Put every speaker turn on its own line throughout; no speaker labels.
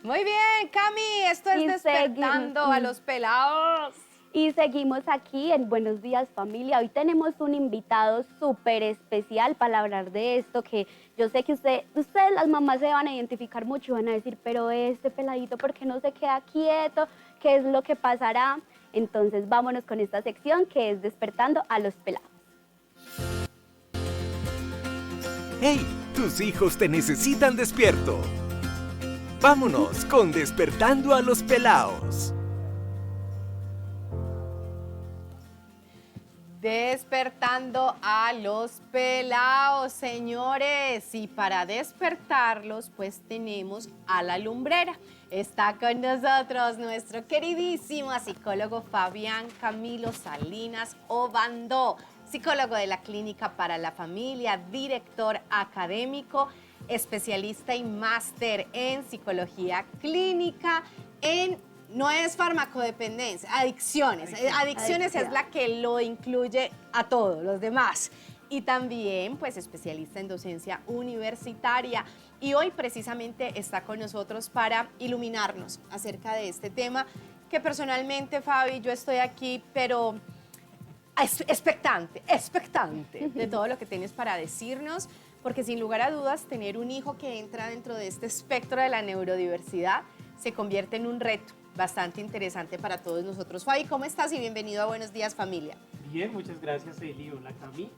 Muy bien, Cami, esto es
Y
Despertando a los Pelados.
Y seguimos aquí en Buenos Días Familia. Hoy tenemos un invitado súper especial para hablar de esto que yo sé que ustedes las mamás se van a identificar mucho y van a decir, pero este peladito, ¿por qué no se queda quieto? ¿Qué es lo que pasará? Entonces vámonos con esta sección que es Despertando a los Pelados.
¡Hey! Tus hijos te necesitan despierto. Vámonos con Despertando a los Pelados.
Despertando a los pelados, señores. Y para despertarlos, pues tenemos a la lumbrera. Está con nosotros nuestro queridísimo psicólogo Fabián Camilo Salinas Obando, psicólogo de la Clínica para la Familia, director académico, especialista y máster en psicología clínica, no es farmacodependencia, adicciones. Adicciones es la que lo incluye a todos los demás. Y también, pues, especialista en docencia universitaria. Y hoy precisamente está con nosotros para iluminarnos acerca de este tema que personalmente, Fabi, yo estoy aquí, pero expectante de todo lo que tienes para decirnos, porque sin lugar a dudas, tener un hijo que entra dentro de este espectro de la neurodiversidad se convierte en un reto bastante interesante para todos nosotros. Fabi, ¿cómo estás? Y bienvenido a Buenos Días Familia.
Bien, muchas gracias, Eli. Hola, Cami.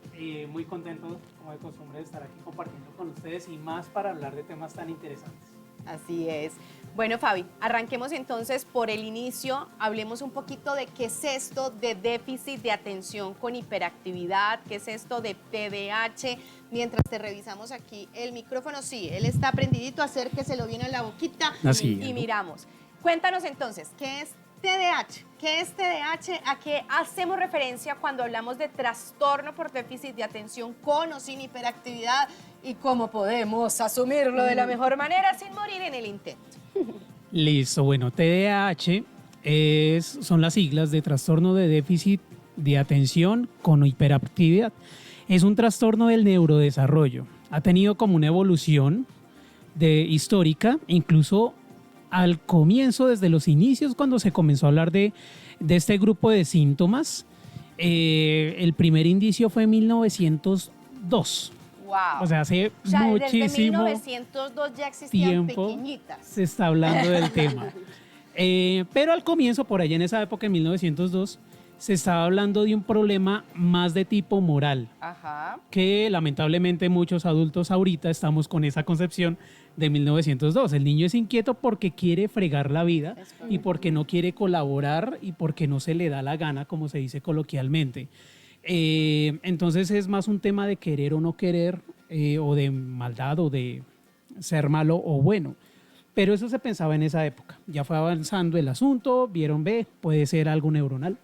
Muy contento, como de costumbre, de estar aquí compartiendo con ustedes y más para hablar de temas tan interesantes.
Así es. Bueno, Fabi, arranquemos entonces por el inicio. Hablemos un poquito de qué es esto de déficit de atención con hiperactividad, qué es esto de TDAH. Mientras te revisamos aquí el micrófono, sí, él está prendidito, acérqueselo bien a la boquita y miramos. Cuéntanos entonces, ¿qué es TDAH? ¿Qué es TDAH? ¿A qué hacemos referencia cuando hablamos de trastorno por déficit de atención con o sin hiperactividad? ¿Y cómo podemos asumirlo de la mejor manera sin morir en el intento?
Listo, bueno, TDAH son las siglas de trastorno de déficit de atención con hiperactividad. Es un trastorno del neurodesarrollo. Ha tenido como una evolución histórica, incluso al comienzo, desde los inicios, cuando se comenzó a hablar de este grupo de síntomas. El primer indicio fue en 1902.
Wow.
O sea, hace muchísimo
desde 1902 ya existían
tiempo
pequeñitas.
se está hablando del tema. Pero al comienzo, por allá en esa época, en 1902, se estaba hablando de un problema más de tipo moral.
Ajá.
Que lamentablemente muchos adultos ahorita estamos con esa concepción de 1902. El niño es inquieto porque quiere fregar la vida y porque no quiere colaborar y porque no se le da la gana, como se dice coloquialmente. Entonces es más un tema de querer o no querer, o de maldad o de ser malo o bueno. Pero eso se pensaba en esa época. Ya fue avanzando el asunto, vieron, puede ser algo neuronal,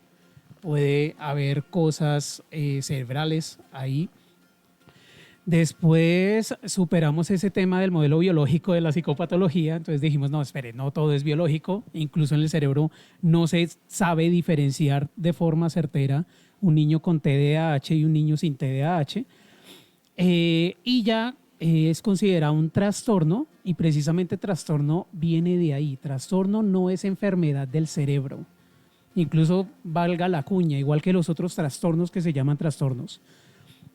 puede haber cosas cerebrales ahí. Después superamos ese tema del modelo biológico de la psicopatología, entonces dijimos, no, espere, no todo es biológico, incluso en el cerebro no se sabe diferenciar de forma certera un niño con TDAH y un niño sin TDAH, y ya es considerado un trastorno, y precisamente trastorno viene de ahí. Trastorno no es enfermedad del cerebro, incluso valga la cuña, igual que los otros trastornos que se llaman trastornos.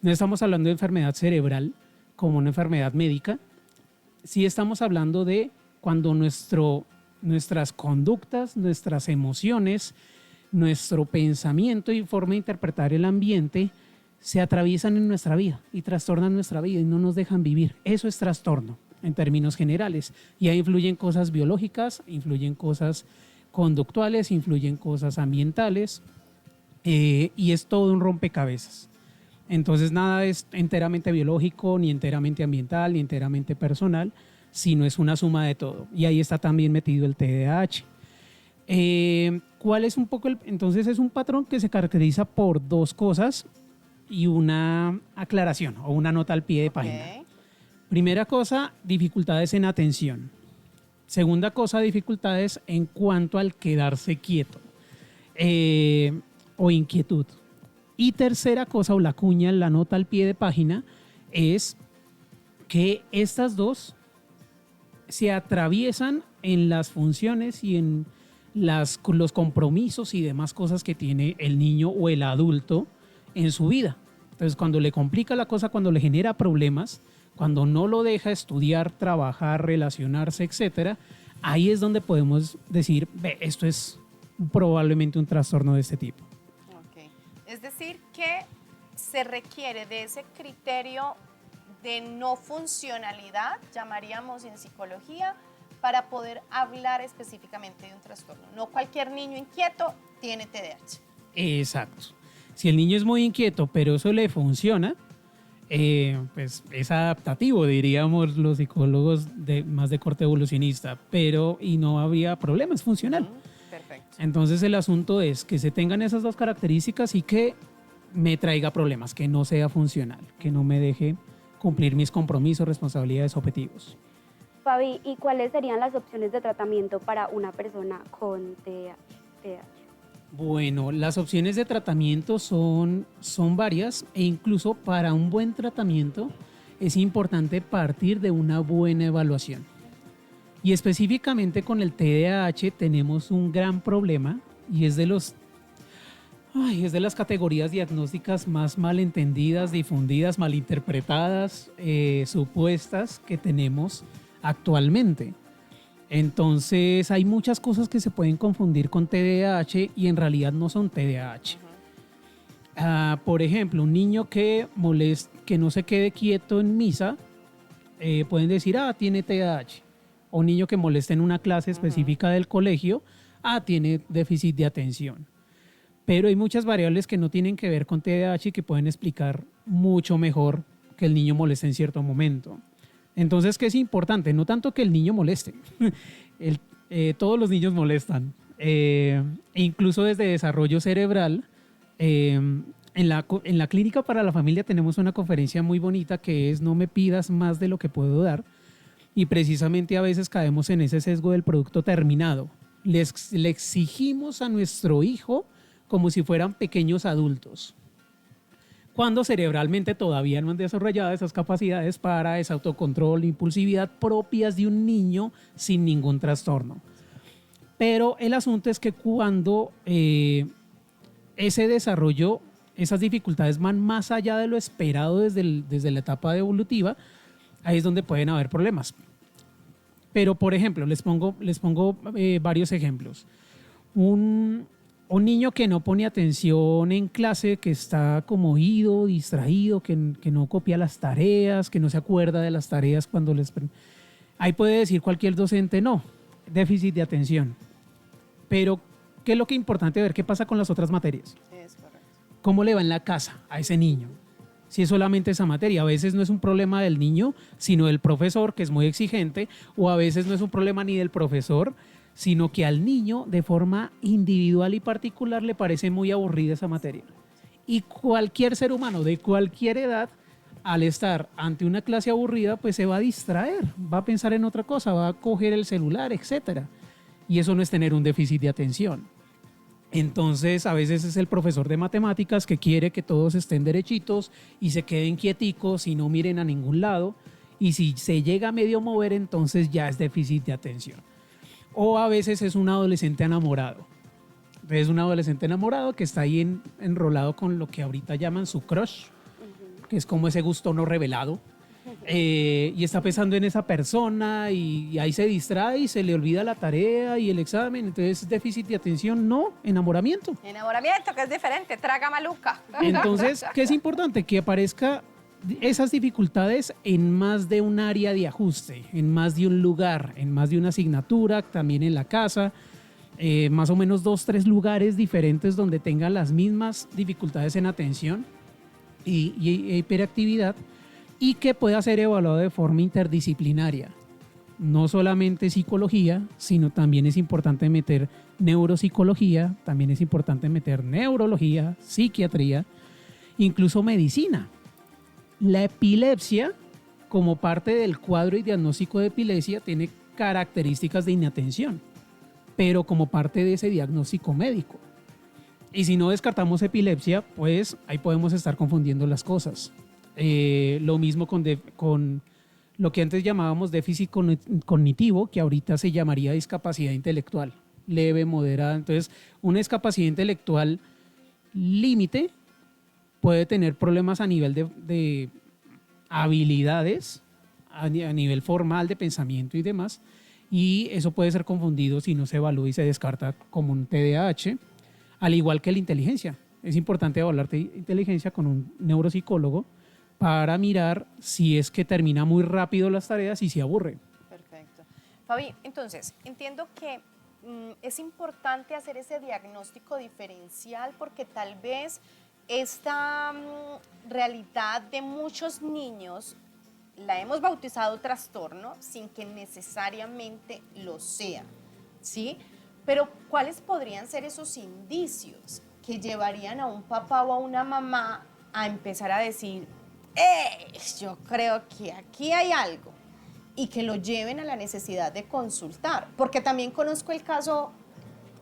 No estamos hablando de enfermedad cerebral como una enfermedad médica. Sí estamos hablando de cuando nuestras conductas, nuestras emociones, nuestro pensamiento y forma de interpretar el ambiente se atraviesan en nuestra vida y trastornan nuestra vida y no nos dejan vivir. Eso es trastorno en términos generales. Y ahí influyen cosas biológicas, influyen cosas conductuales, influyen cosas ambientales, y es todo un rompecabezas. Entonces nada es enteramente biológico, ni enteramente ambiental, ni enteramente personal, sino es una suma de todo. Y ahí está también metido el TDAH. ¿Cuál es un poco entonces es un patrón que se caracteriza por dos cosas y una aclaración o una nota al pie de página. Primera cosa, dificultades en atención. Segunda cosa, dificultades en cuanto al quedarse quieto o inquietud. Y tercera cosa, o la cuña, la nota al pie de página, es que estas dos se atraviesan en las funciones y en los compromisos y demás cosas que tiene el niño o el adulto en su vida. Entonces, cuando le complica la cosa, cuando le genera problemas, cuando no lo deja estudiar, trabajar, relacionarse, etcétera, ahí es donde podemos decir, ve, esto es probablemente un trastorno de este tipo.
Ok. Es decir, que se requiere de ese criterio de no funcionalidad, llamaríamos en psicología, para poder hablar específicamente de un trastorno. No cualquier niño inquieto tiene TDAH.
Exacto. Si el niño es muy inquieto, pero eso le funciona, pues es adaptativo, diríamos los psicólogos más de corte evolucionista, y no habría problema, es funcional.
Perfecto.
Entonces el asunto es que se tengan esas dos características y que me traiga problemas, que no sea funcional, que no me deje cumplir mis compromisos, responsabilidades, objetivos.
Fabi, ¿y cuáles serían las opciones de tratamiento para una persona con TDAH?
Bueno, las opciones de tratamiento son varias e incluso para un buen tratamiento es importante partir de una buena evaluación. Y específicamente con el TDAH tenemos un gran problema y es de las categorías diagnósticas más malentendidas, difundidas, malinterpretadas, supuestas que tenemos actualmente. Entonces hay muchas cosas que se pueden confundir con TDAH y en realidad no son TDAH. Por ejemplo, un niño que no se quede quieto en misa, pueden decir, tiene TDAH. O un niño que molesta en una clase específica del colegio, tiene déficit de atención. Pero hay muchas variables que no tienen que ver con TDAH y que pueden explicar mucho mejor que el niño moleste en cierto momento. Entonces, ¿qué es importante? No tanto que el niño moleste. Todos los niños molestan. Incluso desde desarrollo cerebral. En la Clínica para la Familia tenemos una conferencia muy bonita que es "No me pidas más de lo que puedo dar". Y precisamente a veces caemos en ese sesgo del producto terminado. Le exigimos a nuestro hijo como si fueran pequeños adultos, cuando cerebralmente todavía no han desarrollado esas capacidades para ese autocontrol, impulsividad propias de un niño sin ningún trastorno. Pero el asunto es que cuando ese desarrollo, esas dificultades van más allá de lo esperado desde la etapa evolutiva, ahí es donde pueden haber problemas. Pero, por ejemplo, les pongo varios ejemplos. Un niño que no pone atención en clase, que está como ido, distraído, que no copia las tareas, que no se acuerda de las tareas cuando ahí puede decir cualquier docente, no, déficit de atención. Pero, ¿qué es lo que es importante ver? ¿Qué pasa con las otras materias?
Es correcto.
¿Cómo le va en la casa a ese niño? Si es solamente esa materia, a veces no es un problema del niño, sino del profesor, que es muy exigente, o a veces no es un problema ni del profesor, sino que al niño de forma individual y particular le parece muy aburrida esa materia. Y cualquier ser humano de cualquier edad, al estar ante una clase aburrida, pues se va a distraer, va a pensar en otra cosa, va a coger el celular, etc. Y eso no es tener un déficit de atención. Entonces, a veces es el profesor de matemáticas que quiere que todos estén derechitos y se queden quieticos y no miren a ningún lado. Y si se llega a medio mover, entonces ya es déficit de atención. O a veces es un adolescente enamorado. Es un adolescente enamorado que está ahí enrolado con lo que ahorita llaman su crush, que es como ese gusto no revelado. Y está pensando en esa persona y ahí se distrae y se le olvida la tarea y el examen. Entonces, déficit de atención, no, enamoramiento.
Enamoramiento, que es diferente, traga maluca.
Entonces, ¿qué es importante? Que aparezca esas dificultades en más de un área de ajuste, en más de un lugar, en más de una asignatura, también en la casa, más o menos 2, 3 lugares diferentes donde tengan las mismas dificultades en atención y hiperactividad, y que pueda ser evaluado de forma interdisciplinaria. No solamente psicología, sino también es importante meter neuropsicología, también es importante meter neurología, psiquiatría, incluso medicina. La epilepsia, como parte del cuadro y diagnóstico de epilepsia, tiene características de inatención, pero como parte de ese diagnóstico médico. Y si no descartamos epilepsia, pues ahí podemos estar confundiendo las cosas. Lo mismo con lo que antes llamábamos déficit cognitivo, que ahorita se llamaría discapacidad intelectual, leve, moderada. Entonces, una discapacidad intelectual límite puede tener problemas a nivel de habilidades, a nivel formal de pensamiento y demás, y eso puede ser confundido si no se evalúa y se descarta como un TDAH, al igual que la inteligencia. Es importante evaluar inteligencia con un neuropsicólogo para mirar si es que termina muy rápido las tareas y se aburre.
Perfecto. Fabi, entonces, entiendo que es importante hacer ese diagnóstico diferencial porque tal vez esta realidad de muchos niños la hemos bautizado trastorno sin que necesariamente lo sea, ¿sí? Pero ¿cuáles podrían ser esos indicios que llevarían a un papá o a una mamá a empezar a decir, yo creo que aquí hay algo, y que lo lleven a la necesidad de consultar? Porque también conozco el caso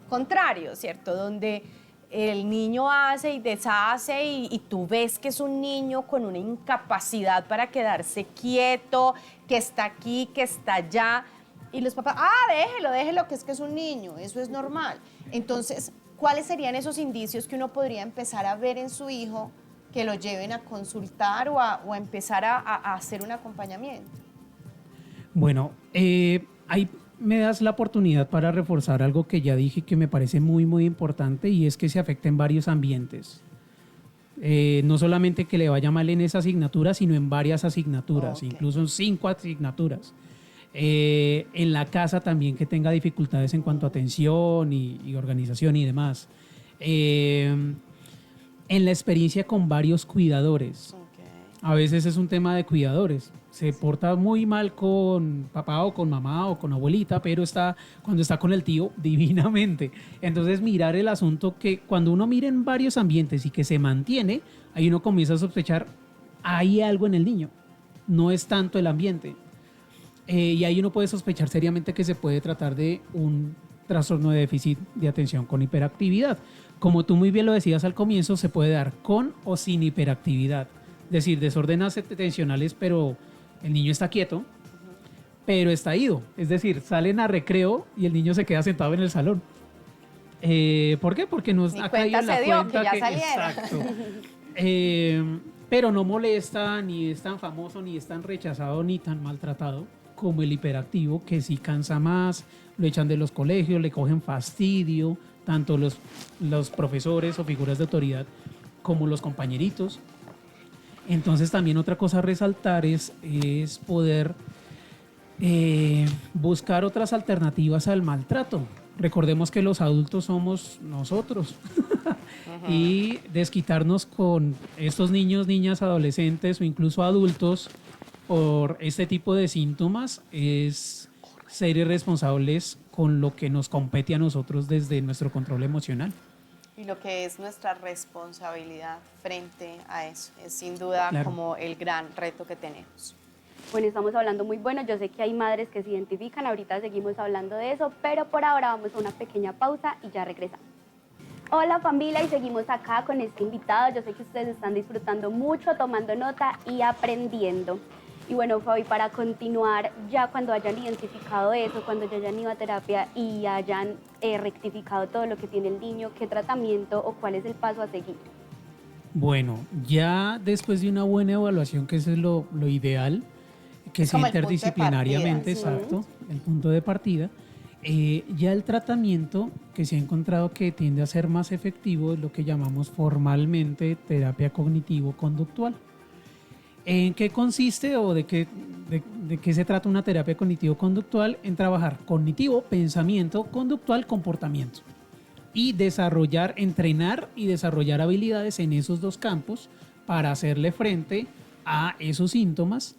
contrario, ¿cierto? Donde el niño hace y deshace y tú ves que es un niño con una incapacidad para quedarse quieto, que está aquí, que está allá, y los papás, déjelo, que es un niño, eso es normal. Entonces, ¿cuáles serían esos indicios que uno podría empezar a ver en su hijo que lo lleven a consultar o a empezar a hacer un acompañamiento?
Bueno, ahí me das la oportunidad para reforzar algo que ya dije que me parece muy, muy importante, y es que se afecta en varios ambientes. No solamente que le vaya mal en esa asignatura, sino en varias asignaturas,
Okay.
incluso en 5 asignaturas. En la casa también, que tenga dificultades en cuanto a atención y organización y demás. En la experiencia con varios cuidadores.
Okay.
A veces es un tema de cuidadores. Se porta muy mal con papá o con mamá o con abuelita, pero cuando está con el tío, divinamente. Entonces, mirar el asunto, que cuando uno mira en varios ambientes y que se mantiene, ahí uno comienza a sospechar, hay algo en el niño. No es tanto el ambiente. Y ahí uno puede sospechar seriamente que se puede tratar de un trastorno de déficit de atención con hiperactividad. Como tú muy bien lo decías al comienzo, se puede dar con o sin hiperactividad. Es decir, desórdenes atencionales, pero el niño está quieto, pero está ido. Es decir, salen a recreo y el niño se queda sentado en el salón. ¿Por qué? Porque nos
Ni
ha caído en la
cuenta se dio
cuenta
que ya salieron.
Exacto. Pero no molesta, ni es tan famoso, ni es tan rechazado, ni tan maltratado como el hiperactivo, que sí cansa más, lo echan de los colegios, le cogen fastidio, tanto los profesores o figuras de autoridad como los compañeritos. Entonces, también otra cosa a resaltar es poder buscar otras alternativas al maltrato. Recordemos que los adultos somos nosotros y desquitarnos con estos niños, niñas, adolescentes o incluso adultos por este tipo de síntomas es ser irresponsables con lo que nos compete a nosotros desde nuestro control emocional.
Y lo que es nuestra responsabilidad frente a eso es sin duda
Claro.
como el gran reto que tenemos.
Bueno, estamos hablando muy bueno, yo sé que hay madres que se identifican, ahorita seguimos hablando de eso, pero por ahora vamos a una pequeña pausa y ya regresamos. Hola familia, y seguimos acá con este invitado, yo sé que ustedes están disfrutando mucho, tomando nota y aprendiendo. Y bueno, Fabi, para continuar, ya cuando hayan identificado eso, cuando ya hayan ido a terapia y hayan rectificado todo lo que tiene el niño, ¿qué tratamiento o cuál es el paso a seguir?
Bueno, ya después de una buena evaluación, que eso es lo ideal, que sea
como el punto de
interdisciplinariamente,
partida,
sí.
exacto, el punto de partida, ya el tratamiento que se ha encontrado que tiende a ser más efectivo es lo que llamamos formalmente terapia cognitivo-conductual. ¿En qué consiste o de qué se trata una terapia cognitivo-conductual? En trabajar cognitivo, pensamiento, conductual, comportamiento. Y entrenar y desarrollar habilidades en esos dos campos para hacerle frente a esos síntomas,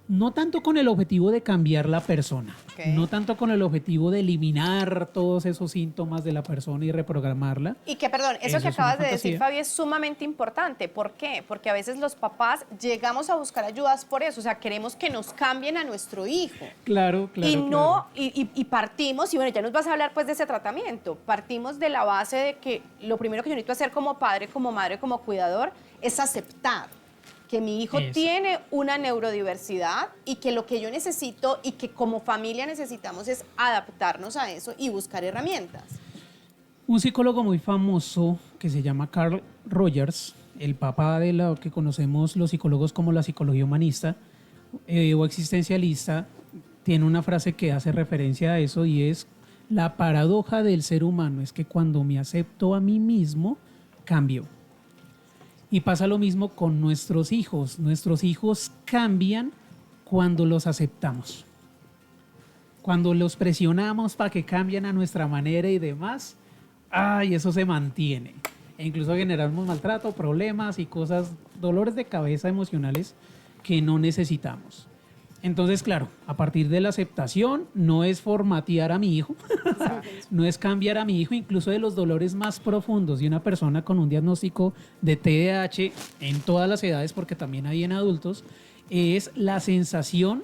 no tanto con el objetivo de cambiar la persona,
Ok.
no tanto con el objetivo de eliminar todos esos síntomas de la persona y reprogramarla.
Y que, perdón, eso
Eso
que
es una
acabas de decir,
fantasía.
Fabi, es sumamente importante. ¿Por qué? Porque a veces los papás llegamos a buscar ayudas por eso, o sea, queremos que nos cambien a nuestro hijo.
Claro, claro.
Y no,
claro.
y partimos, y bueno, ya nos vas a hablar pues de ese tratamiento, partimos de la base de que lo primero que yo necesito hacer como padre, como madre, como cuidador, es aceptar que mi hijo
Eso.
tiene una neurodiversidad y que lo que yo necesito y que como familia necesitamos es adaptarnos a eso y buscar herramientas.
Un psicólogo muy famoso que se llama Carl Rogers, el papá de lo que conocemos los psicólogos como la psicología humanista o existencialista, tiene una frase que hace referencia a eso y es: la paradoja del ser humano es que cuando me acepto a mí mismo, cambio. Y pasa lo mismo con nuestros hijos. Nuestros hijos cambian cuando los aceptamos. Cuando los presionamos para que cambien a nuestra manera y demás, ay, eso se mantiene. E incluso generamos maltrato, problemas y cosas, dolores de cabeza emocionales que no necesitamos. Entonces, claro, a partir de la aceptación no es formatear a mi hijo, no es cambiar a mi hijo, incluso de los dolores más profundos de una persona con un diagnóstico de TDAH en todas las edades, porque también hay en adultos, es la sensación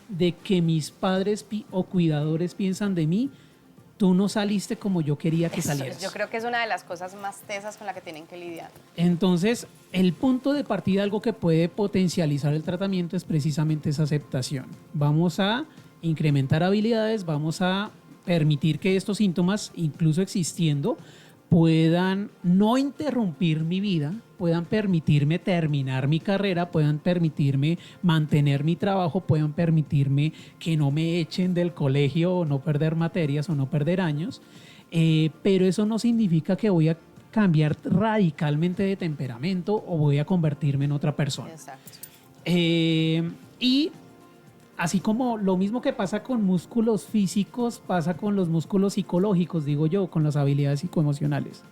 de que mis padres o cuidadores piensan de mí: tú no saliste como yo quería que salieras.
Yo creo que es una de las cosas más tesas con la que tienen que lidiar.
Entonces, el punto de partida, algo que puede potencializar el tratamiento, es precisamente esa aceptación. Vamos a incrementar habilidades, vamos a permitir que estos síntomas, incluso existiendo, puedan no interrumpir mi vida, puedan permitirme terminar mi carrera, puedan permitirme mantener mi trabajo, puedan permitirme que no me echen del colegio o no perder materias o no perder años, pero eso no significa que voy a cambiar radicalmente de temperamento o voy a convertirme en otra persona.
Exacto.
Y así como lo mismo que pasa con músculos físicos, pasa con los músculos psicológicos, digo yo, con las habilidades psicoemocionales.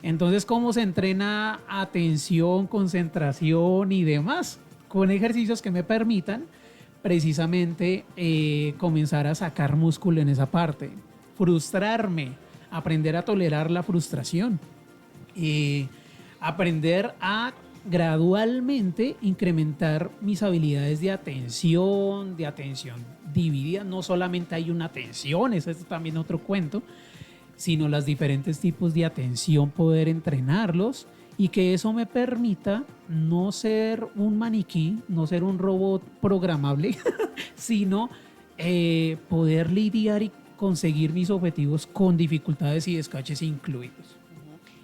Entonces, ¿cómo se entrena atención, concentración y demás? Con ejercicios que me permitan precisamente comenzar a sacar músculo en esa parte. Frustrarme, aprender a tolerar la frustración. Aprender a gradualmente incrementar mis habilidades de atención dividida. No solamente hay una atención, ese es también otro cuento, sino los diferentes tipos de atención, poder entrenarlos y que eso me permita no ser un maniquí, no ser un robot programable, sino poder lidiar y conseguir mis objetivos con dificultades y descaches incluidos.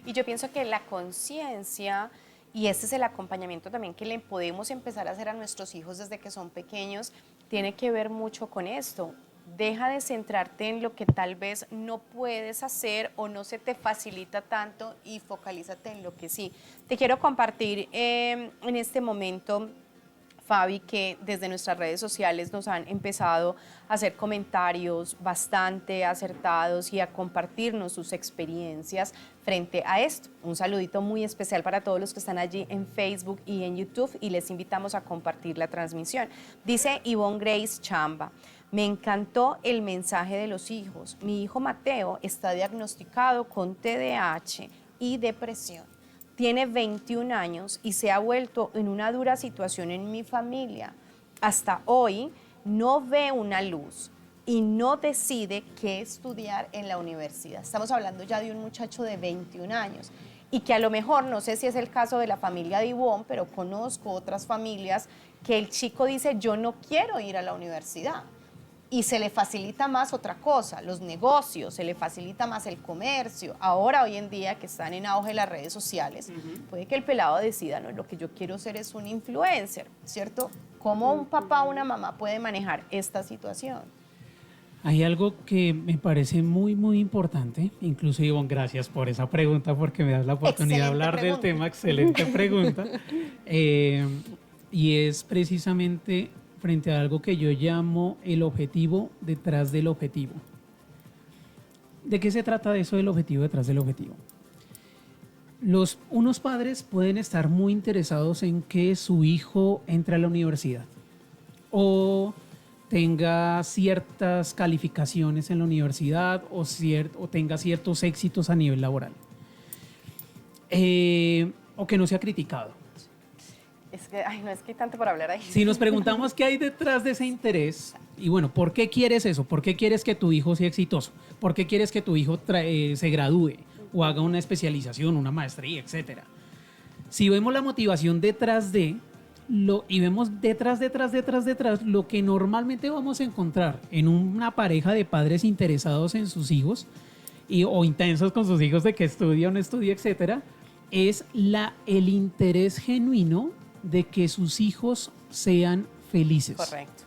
Y yo pienso que la conciencia, y este es el acompañamiento también que le podemos empezar a hacer a nuestros hijos desde que son pequeños, tiene que ver mucho con esto. Deja de centrarte en lo que tal vez no puedes hacer o no se te facilita tanto y focalízate en lo que sí. Te quiero compartir en este momento, Fabi, que desde nuestras redes sociales nos han empezado a hacer comentarios bastante acertados y a compartirnos sus experiencias frente a esto. Un saludito muy especial para todos los que están allí en Facebook y en YouTube y les invitamos a compartir la transmisión. Dice Yvonne Grace Chamba: me encantó el mensaje de los hijos. Mi hijo Mateo está diagnosticado con TDAH y depresión. Tiene 21 años y se ha vuelto en una dura situación en mi familia. Hasta hoy no ve una luz y no decide qué estudiar en la universidad. Estamos hablando ya de un muchacho de 21 años y que a lo mejor, no sé si es el caso de la familia de Ivonne, pero conozco otras familias que el chico dice: yo no quiero ir a la universidad. Y se le facilita más otra cosa, los negocios, se le facilita más el comercio. Ahora, hoy en día, que están en auge las redes sociales, puede que el pelado decida: no, lo que yo quiero ser es un influencer, ¿cierto? ¿Cómo un papá o una mamá puede manejar esta situación?
Hay algo que me parece muy, muy importante. Incluso, Ivonne, gracias por esa pregunta, porque me das la oportunidad de hablar del tema. Excelente pregunta. Y es precisamente frente a algo que yo llamo el objetivo detrás del objetivo. ¿De qué se trata eso del objetivo detrás del objetivo? Unos padres pueden estar muy interesados en que su hijo entre a la universidad o tenga ciertas calificaciones en la universidad o tenga ciertos éxitos a nivel laboral, o que no sea criticado.
Es que, no es que hay tanto por hablar ahí.
Si nos preguntamos qué hay detrás de ese interés, y bueno, ¿por qué quieres eso? ¿Por qué quieres que tu hijo sea exitoso? ¿Por qué quieres que tu hijo se gradúe o haga una especialización, una maestría, etcétera? Si vemos la motivación detrás de, y vemos detrás lo que normalmente vamos a encontrar en una pareja de padres interesados en sus hijos o intensos con sus hijos de que estudia o no estudia, etcétera, es el interés genuino de que sus hijos sean felices.
Correcto.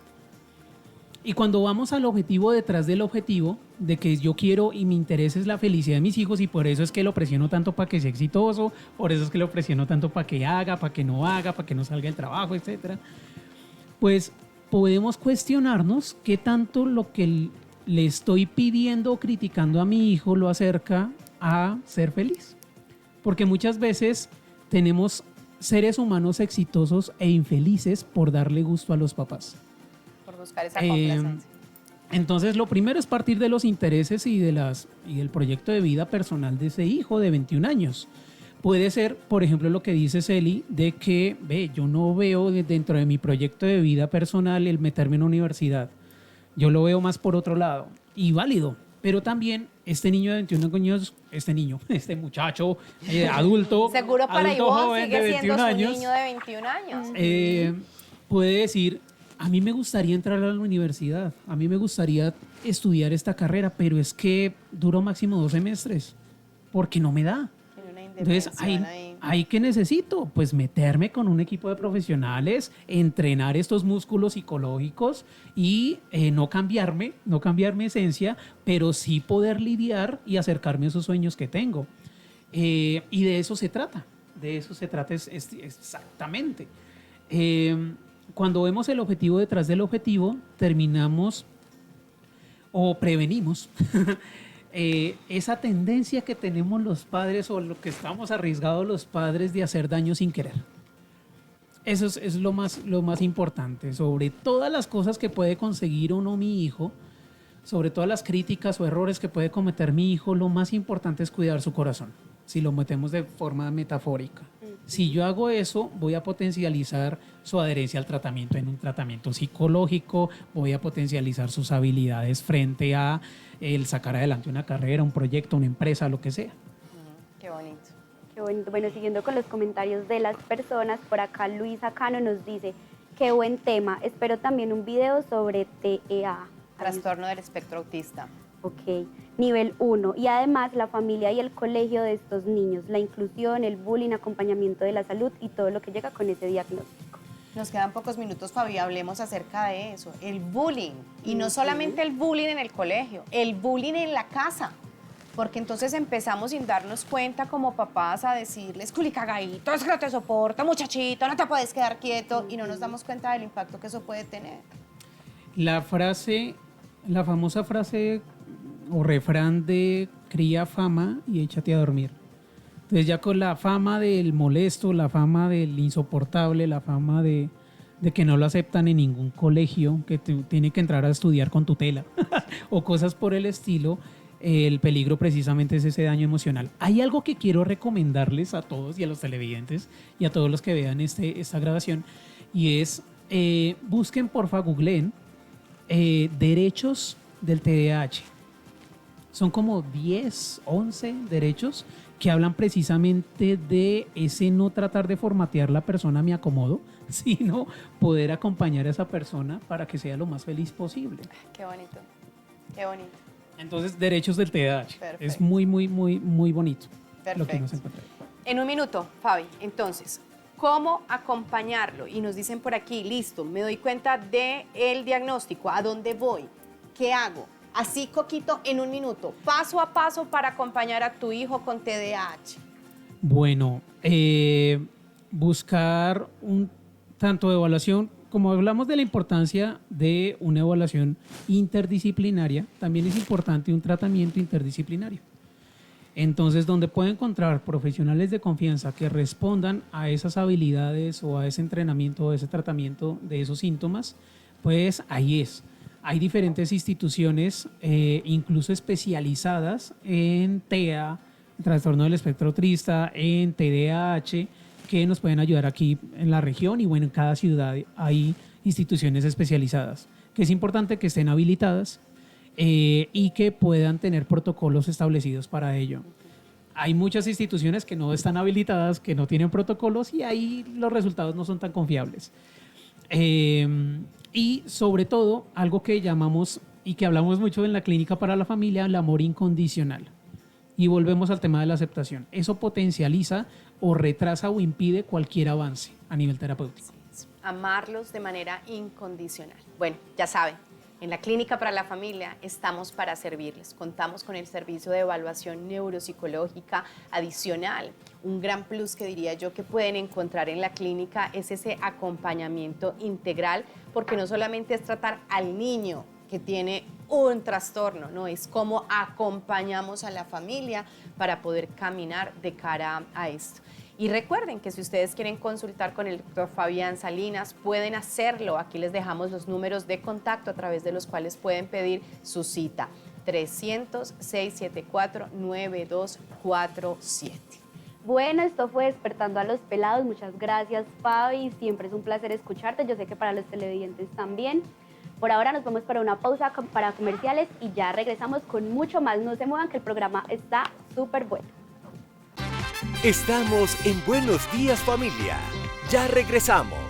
Y cuando vamos al objetivo detrás del objetivo, de que yo quiero y mi interés es la felicidad de mis hijos y por eso es que lo presiono tanto para que sea exitoso, por eso es que lo presiono tanto para que haga, para que no haga, para que no salga del trabajo, etcétera, pues podemos cuestionarnos qué tanto lo que le estoy pidiendo o criticando a mi hijo lo acerca a ser feliz. Porque muchas veces tenemos seres humanos exitosos e infelices por darle gusto a los papás.
Por buscar esa complacencia.
Entonces, lo primero es partir de los intereses y del proyecto de vida personal de ese hijo de 21 años. Puede ser, por ejemplo, lo que dice Celi, de que, yo no veo dentro de mi proyecto de vida personal el meterme en una universidad. Yo lo veo más por otro lado. Y válido. Pero también este niño de 21 años, este muchacho adulto,
Seguro para
adulto
Ivonne
joven
sigue
de
siendo
21
su
años,
niño de 21 años.
puede decir, a mí me gustaría entrar a la universidad, a mí me gustaría estudiar esta carrera, pero es que duro máximo 2 semestres, porque no me da.
Tiene una
Entonces,
indefensión ahí.
ahí que necesito, pues meterme con un equipo de profesionales, entrenar estos músculos psicológicos y no cambiarme esencia, pero sí poder lidiar y acercarme a esos sueños que tengo. Y de eso se trata, exactamente. Cuando vemos el objetivo detrás del objetivo, terminamos o prevenimos esa tendencia que tenemos los padres o lo que estamos arriesgados los padres de hacer daño sin querer. Eso es lo más importante. Sobre todas las cosas que puede conseguir o no mi hijo, sobre todas las críticas o errores que puede cometer mi hijo, lo más importante es cuidar su corazón, si lo metemos de forma metafórica. Si yo hago eso, voy a potencializar su adherencia al tratamiento en un tratamiento psicológico, voy a potencializar sus habilidades frente a el sacar adelante una carrera, un proyecto, una empresa, lo que sea.
Qué bonito.
Qué bonito. Bueno, siguiendo con los comentarios de las personas, por acá Luisa Cano nos dice, qué buen tema, espero también un video sobre TEA.
Trastorno del espectro autista.
Ok, nivel 1. Y además la familia y el colegio de estos niños, la inclusión, el bullying, acompañamiento de la salud y todo lo que llega con ese diagnóstico.
Nos quedan pocos minutos, Fabi, hablemos acerca de eso. El bullying. Y no solamente el bullying en el colegio, el bullying en la casa. Porque entonces empezamos sin darnos cuenta como papás a decirles, culicagadito, es que no te soporto, muchachito, no te puedes quedar quieto. Y no nos damos cuenta del impacto que eso puede tener.
La famosa frase o refrán de cría fama y échate a dormir. Entonces ya con la fama del molesto, la fama del insoportable, la fama de que no lo aceptan en ningún colegio, que tiene que entrar a estudiar con tutela o cosas por el estilo, el peligro precisamente es ese daño emocional. Hay algo que quiero recomendarles a todos y a los televidentes y a todos los que vean esta grabación y es, busquen porfa, googleen derechos del TDAH. Son como 10, 11 derechos que hablan precisamente de ese no tratar de formatear la persona a mi acomodo, sino poder acompañar a esa persona para que sea lo más feliz posible.
Qué bonito, qué bonito.
Entonces, derechos del TDAH.
Perfecto.
Es muy, muy, muy, muy bonito.
Perfecto.
Lo que nos encontré.
En un minuto, Fabi, entonces, ¿cómo acompañarlo? Y nos dicen por aquí, listo, me doy cuenta del diagnóstico, ¿a dónde voy? ¿Qué hago? Así, Coquito, en un minuto, paso a paso para acompañar a tu hijo con TDAH.
Bueno, buscar tanto de evaluación, como hablamos de la importancia de una evaluación interdisciplinaria, también es importante un tratamiento interdisciplinario. Entonces, donde puede encontrar profesionales de confianza que respondan a esas habilidades o a ese entrenamiento o a ese tratamiento de esos síntomas, pues ahí es. Hay diferentes instituciones, incluso especializadas en TEA, trastorno del espectro autista, en TDAH, que nos pueden ayudar aquí en la región y bueno, en cada ciudad hay instituciones especializadas, que es importante que estén habilitadas y que puedan tener protocolos establecidos para ello. hay muchas instituciones que no están habilitadas, que no tienen protocolos y ahí los resultados no son tan confiables. Y sobre todo, algo que llamamos y que hablamos mucho en la clínica para la familia, el amor incondicional. Y volvemos al tema de la aceptación. Eso potencializa o retrasa o impide cualquier avance a nivel terapéutico.
Amarlos de manera incondicional. Bueno, ya saben, en la Clínica para la Familia estamos para servirles. Contamos con el servicio de evaluación neuropsicológica adicional. Un gran plus que diría yo que pueden encontrar en la clínica es ese acompañamiento integral, porque no solamente es tratar al niño que tiene un trastorno, no, es cómo acompañamos a la familia para poder caminar de cara a esto. Y recuerden que si ustedes quieren consultar con el doctor Fabián Salinas, pueden hacerlo. Aquí les dejamos los números de contacto a través de los cuales pueden pedir su cita. 300-674-9247.
Bueno, esto fue Despertando a los Pelados. Muchas gracias, Fabi. Siempre es un placer escucharte. Yo sé que para los televidentes también. Por ahora nos vamos para una pausa para comerciales y ya regresamos con mucho más. No se muevan que el programa está súper bueno.
Estamos en Buenos Días Familia. Ya regresamos.